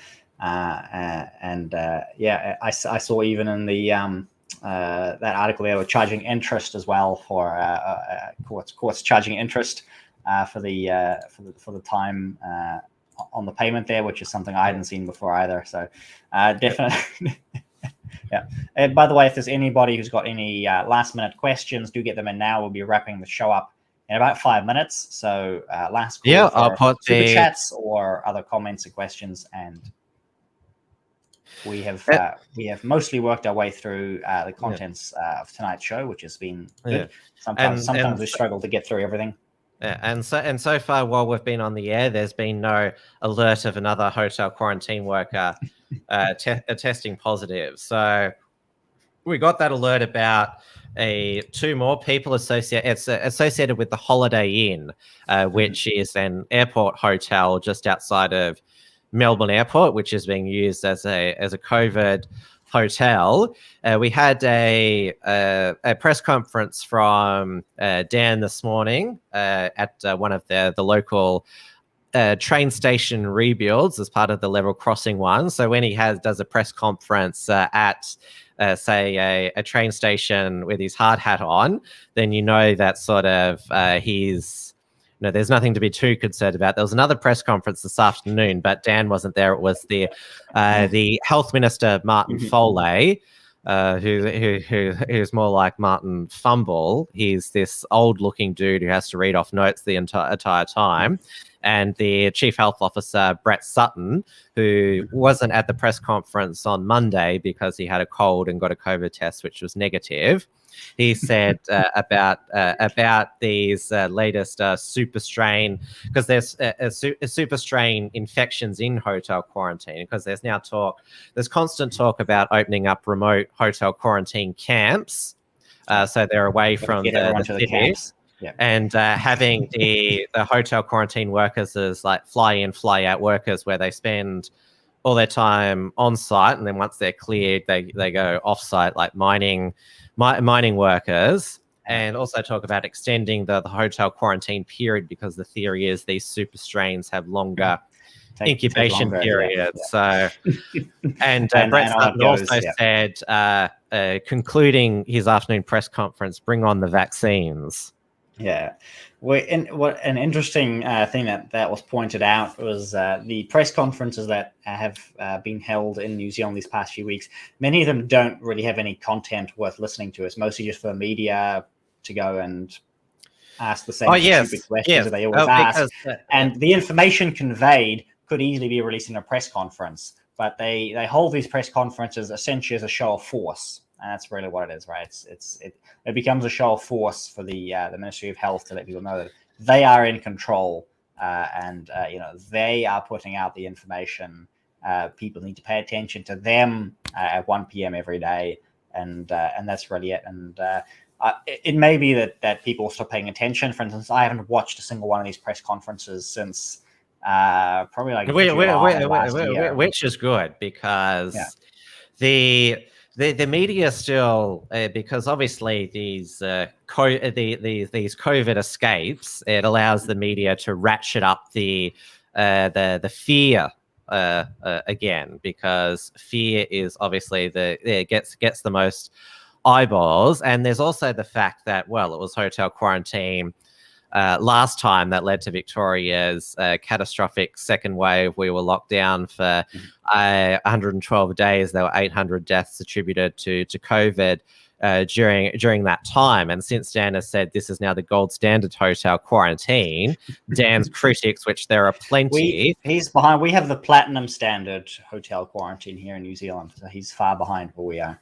I saw even in the that article they were charging interest as well for courts charging interest for the time on the payment there, which is something I hadn't seen before either. So definitely. Yeah. And by the way, if there's anybody who's got any last minute questions, do get them in now. We'll be wrapping the show up in about 5 minutes. So last call for I'll put super chats or other comments and questions, and we have mostly worked our way through the contents of tonight's show, which has been good. Sometimes we struggle to get through everything. Yeah, and so far while we've been on the air, there's been no alert of another hotel quarantine worker testing positive. So we got that alert about two more people associated with the Holiday Inn, which is an airport hotel just outside of Melbourne Airport, which is being used as a COVID hotel. We had a press conference from Dan this morning at one of the local train station rebuilds as part of the level crossing one. So when he does a press conference at say a train station with his hard hat on, then you know that sort of there's nothing to be too concerned about. There was another press conference this afternoon, but Dan wasn't there. It was the Health Minister, Martin Foley, who's more like Martin Fumble. He's this old-looking dude who has to read off notes the entire time. And the Chief Health Officer, Brett Sutton, who wasn't at the press conference on Monday because he had a cold and got a COVID test, which was negative. He said about these latest super strain, because there's a super strain infections in hotel quarantine, because there's constant talk about opening up remote hotel quarantine camps, so they're away from the cities. And having the hotel quarantine workers as like fly in, fly out workers, where they spend all their time on site, and then once they're cleared, they go off site, like mining workers. And also talk about extending the hotel quarantine period, because the theory is these super strains have longer incubation periods. So, and Brett Sutton also said, concluding his afternoon press conference, bring on the vaccines. Yeah. What an interesting thing that was pointed out was the press conferences that have been held in New Zealand these past few weeks. Many of them don't really have any content worth listening to. It's mostly just for media to go and ask the same stupid questions that they always ask. And the information conveyed could easily be released in a press conference, but they hold these press conferences essentially as a show of force. And that's really what it is, right? It becomes a show of force for the Ministry of Health to let people know that they are in control, and they are putting out the information. People need to pay attention to them at 1 p.m. every day, and that's really it. And it may be that people stop paying attention. For instance, I haven't watched a single one of these press conferences since probably like last year. Which is good, because the media still, because obviously these COVID escapes, it allows the media to ratchet up the fear again, because fear is obviously gets the most eyeballs. And there's also the fact that, well, it was hotel quarantine last time that led to Victoria's catastrophic second wave. We were locked down for 112 days. There were 800 deaths attributed to COVID during that time. And since Dan has said this is now the gold standard hotel quarantine, Dan's critics, which there are plenty, he's behind. We have the platinum standard hotel quarantine here in New Zealand, so he's far behind where we are.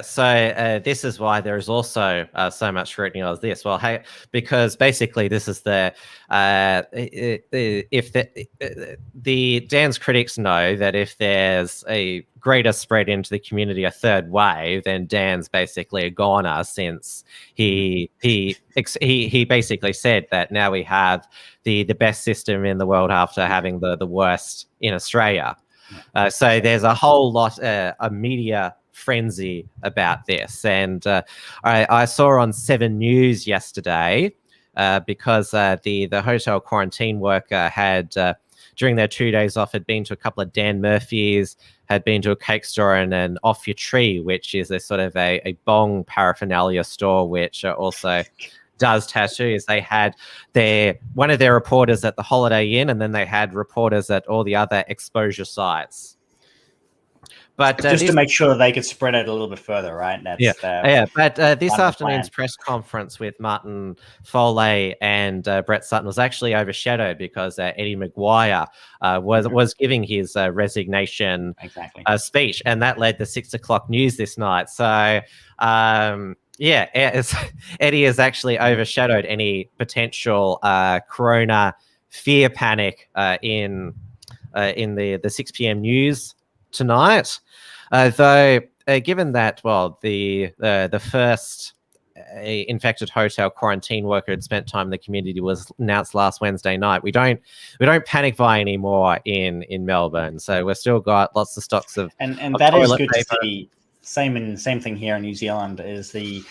So this is why there is also so much scrutiny on this. Well, hey, because basically this is the Dan's critics know that if there's a greater spread into the community, a third wave, then Dan's basically a goner, since he basically said that now we have the best system in the world after having the worst in Australia. So there's a whole lot of media frenzy about this. And I saw on 7 News yesterday, because the hotel quarantine worker had, during their 2 days off, had been to a couple of Dan Murphy's, had been to a cake store and an Off Your Tree, which is a sort of a bong paraphernalia store, which also does tattoos. They had one of their reporters at the Holiday Inn, and then they had reporters at all the other exposure sites. But just to make sure they could spread it a little bit further, right? But this afternoon's press conference with Martin Foley and Brett Sutton was actually overshadowed because Eddie Maguire was giving his resignation speech, and that led to 6 o'clock news this night. So Eddie has actually overshadowed any potential corona fear panic in the 6 p.m. news tonight. Though, given that, well, the first infected hotel quarantine worker had spent time in the community was announced last Wednesday night, we don't panic buy anymore in Melbourne. So we've still got lots of stocks of and that is good paper. To see. Same thing here in New Zealand is the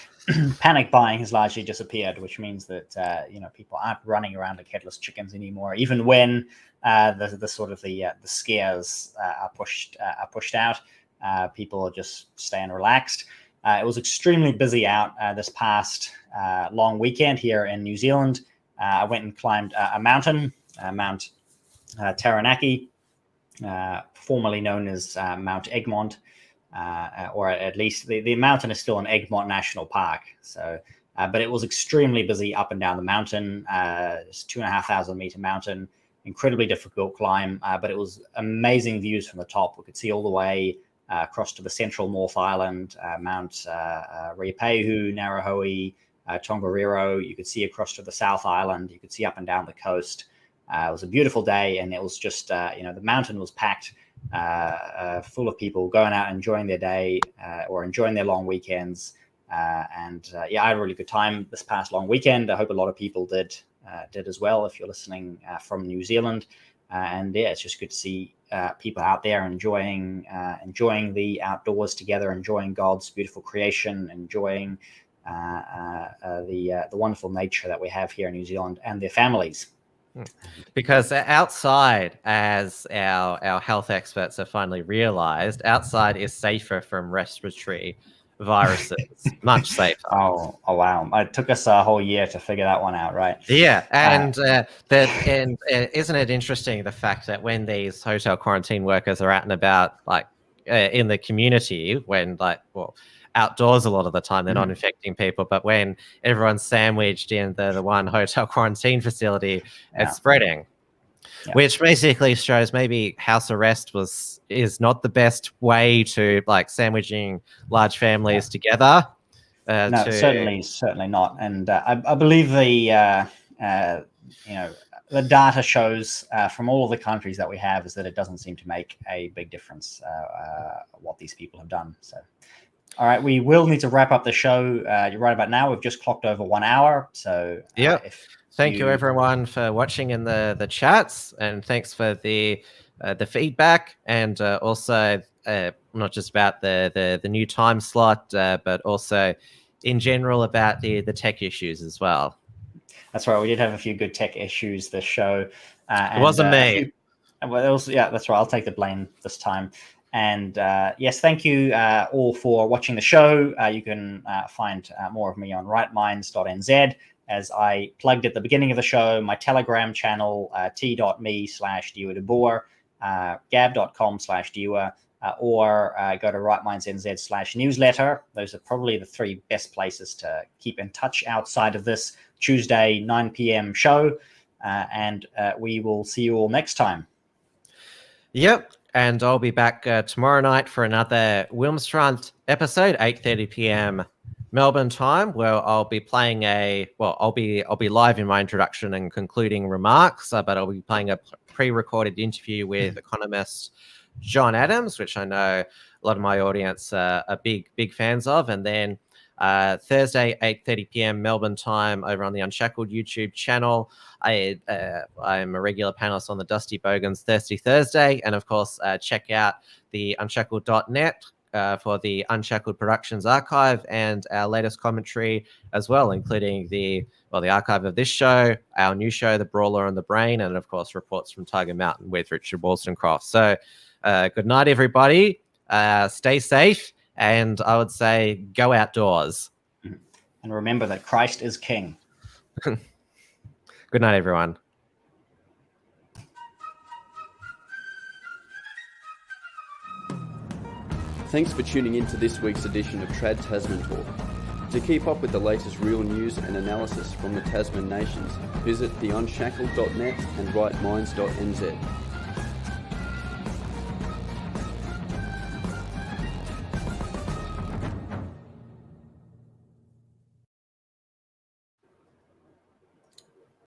panic buying has largely disappeared, which means that people aren't running around like headless chickens anymore, even when the scares are pushed out. People are just staying relaxed. It was extremely busy out this past long weekend here in New Zealand. I went and climbed a mountain, Mount Taranaki, formerly known as Mount Egmont, or at least the mountain is still in Egmont National Park. So, but it was extremely busy up and down the mountain. It's 2,500 meter mountain, incredibly difficult climb, but it was amazing views from the top. We could see all the way across to the central North Island, Mount Ruapehu, Narahoe, Tongariro. You could see across to the South Island. You could see up and down the coast. It was a beautiful day, and it was just, the mountain was packed full of people going out enjoying their day or enjoying their long weekends. Yeah, I had a really good time this past long weekend. I hope a lot of people did as well if you're listening from New Zealand. And yeah, it's just good to see people out there enjoying the outdoors together, enjoying God's beautiful creation, enjoying the wonderful nature that we have here in New Zealand, and their families. Because outside, as our health experts have finally realized, outside is safer from respiratory viruses, much safer. Oh wow! It took us a whole year to figure that one out, right? Yeah, and isn't it interesting the fact that when these hotel quarantine workers are out and about, like in the community, when outdoors a lot of the time, they're not infecting people, but when everyone's sandwiched in the one hotel quarantine facility, it's spreading. Yeah. Which basically shows maybe house arrest is not the best way to sandwiching large families together. No, certainly not. And I believe the data shows from all of the countries that we have is that it doesn't seem to make a big difference what these people have done. So, all right, we will need to wrap up the show. You're right about now. We've just clocked over 1 hour. So Thank you everyone for watching in the chats, and thanks for the feedback, and also not just about the new time slot, but also in general about the tech issues as well. That's right. We did have a few good tech issues this show. It wasn't me. That's right. I'll take the blame this time. And yes, thank you all for watching the show. You can find more of me on rightminds.nz. As I plugged at the beginning of the show, my Telegram channel, t.me/Dieuwe Boer, gab.com/Dieuwe, or go to rightminds.nz/newsletter. Those are probably the three best places to keep in touch outside of this Tuesday 9 p.m. show. And we will see you all next time. Yep. And I'll be back tomorrow night for another Wilms episode, 8:30 p.m. Melbourne time, where I'll be playing I'll be live in my introduction and concluding remarks, but I'll be playing a pre-recorded interview with economist John Adams, which I know a lot of my audience are big fans of. And then Thursday, 8:30 p.m. Melbourne time, over on the Unshackled YouTube channel, I'm a regular panelist on the Dusty Bogans Thirsty Thursday, and of course check out the unshackled.net for the Unshackled Productions archive and our latest commentary as well, including the archive of this show, our new show, The Brawler and the Brain, and of course reports from Tiger Mountain with Richard Wollstonecroft. So good night, everybody. Stay safe, and I would say go outdoors. And remember that Christ is King. Good night, everyone. Thanks for tuning in to this week's edition of Trad Tasman Talk. To keep up with the latest real news and analysis from the Tasman nations, visit the unshackled.net and rightminds.nz.